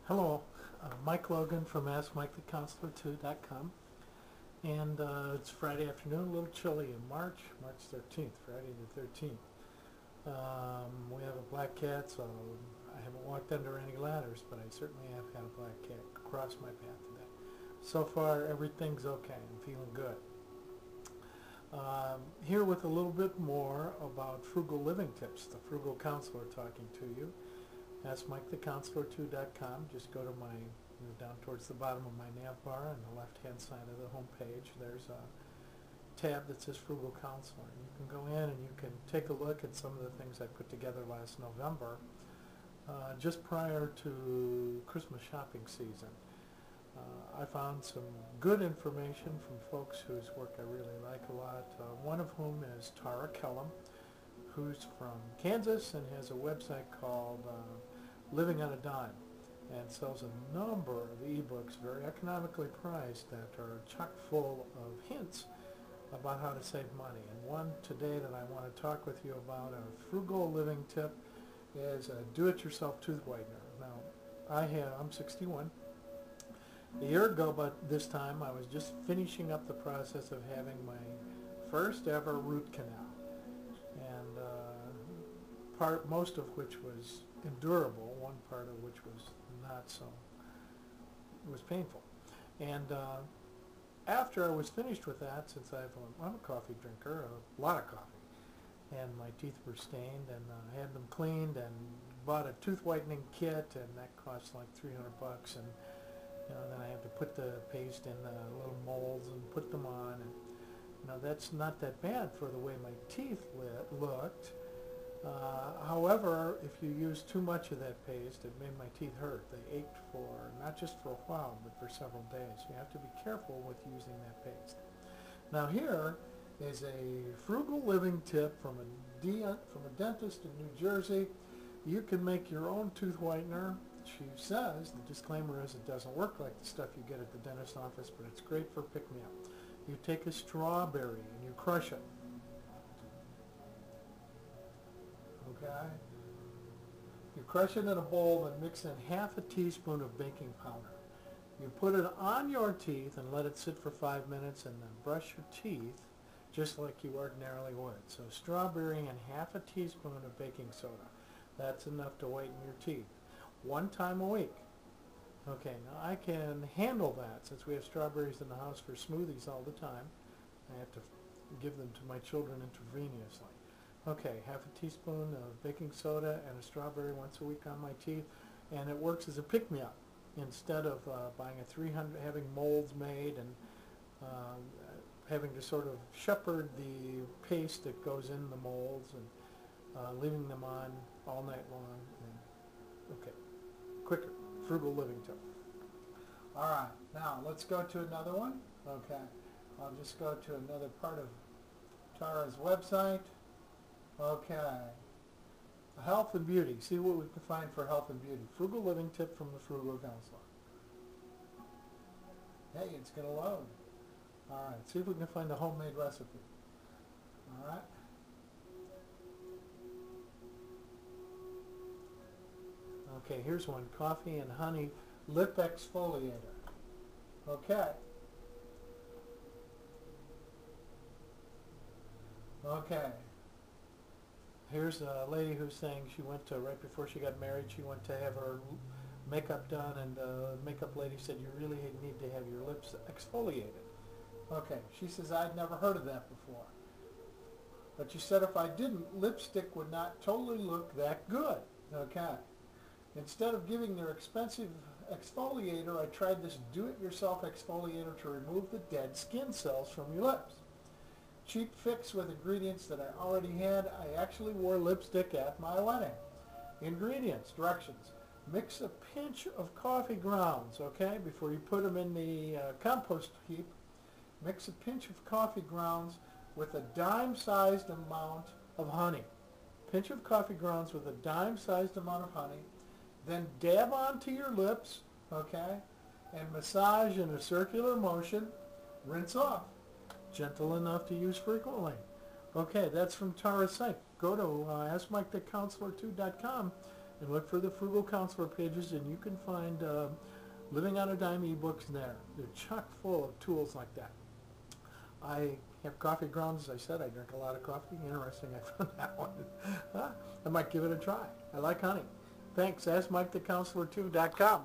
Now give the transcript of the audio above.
Hello, Mike Logan from AskMikeTheCounselor2.com, and it's Friday afternoon, a little chilly in March 13th, Friday the 13th. We have a black cat, so I haven't walked under any ladders, but I certainly have had a black cat cross my path today. So far, everything's okay. I'm feeling good. Here with a little bit more about frugal living tips, the Frugal Counselor talking to you. AskMikeTheCounselor2.com. Just go to down towards the bottom of my nav bar on the left-hand side of the home page. There's a tab that says Frugal Counselor. You can go in and you can take a look at some of the things I put together last November, just prior to Christmas shopping season. I found some good information from folks whose work I really like a lot, one of whom is Tara Kellum, who's from Kansas and has a website called Living on a Dime, and sells a number of ebooks, very economically priced, that are chock full of hints about how to save money. And one today that I want to talk with you about, a frugal living tip, is a do-it-yourself tooth whitener. Now, I'm 61. A year ago, but this time, I was just finishing up the process of having my first ever root canal, and most of which was endurable, one part of which was not so, it was painful. And after I was finished with that, since I'm a coffee drinker, a lot of coffee, and my teeth were stained, and I had them cleaned and bought a tooth whitening kit, and that cost like $300, and then I had to put the paste in the little molds and put them on, and that's not that bad for the way my teeth looked. However, if you use too much of that paste, it made my teeth hurt. They ached for, not just for a while, but for several days. You have to be careful with using that paste. Now here is a frugal living tip from a dentist in New Jersey. You can make your own tooth whitener. She says, the disclaimer is, it doesn't work like the stuff you get at the dentist's office, but it's great for pick-me-up. You take a strawberry and you crush it. Okay? You crush it in a bowl and mix in half a teaspoon of baking powder. You put it on your teeth and let it sit for 5 minutes, and then brush your teeth just like you ordinarily would. So strawberry and half a teaspoon of baking soda. That's enough to whiten your teeth. 1 time a week. Okay, now I can handle that since we have strawberries in the house for smoothies all the time. I have to give them to my children intravenously. Okay, half a teaspoon of baking soda and a strawberry once a week on my teeth, and it works as a pick-me-up instead of buying having molds made and having to sort of shepherd the paste that goes in the molds and leaving them on all night long. Okay, quicker, frugal living tip. All right, now let's go to another one. Okay, I'll just go to another part of Tara's website. Okay, health and beauty. See what we can find for health and beauty. Frugal living tip from the Frugal Counselor. Hey, it's going to load. All right, see if we can find a homemade recipe. All right. Okay, here's one. Coffee and honey lip exfoliator. Okay. Okay. Here's a lady who's saying she went to, right before she got married, she went to have her makeup done, and the makeup lady said, you really need to have your lips exfoliated. Okay, she says, I'd never heard of that before. But she said if I didn't, lipstick would not totally look that good. Okay. Instead of giving their expensive exfoliator, I tried this do-it-yourself exfoliator to remove the dead skin cells from your lips. Cheap fix with ingredients that I already had. I actually wore lipstick at my wedding. Ingredients, directions. Mix a pinch of coffee grounds, okay, before you put them in the compost heap. Mix a pinch of coffee grounds with a dime-sized amount of honey. Pinch of coffee grounds with a dime-sized amount of honey. Then dab onto your lips, okay, and massage in a circular motion. Rinse off. Gentle enough to use frequently. Okay, that's from Tara's site. Go to AskMikeTheCounselor2.com and look for the Frugal Counselor pages, and you can find Living on a Dime ebooks there. They're chock full of tools like that. I have coffee grounds, as I said. I drink a lot of coffee. Interesting, I found that one. I might give it a try. I like honey. Thanks. AskMikeTheCounselor2.com.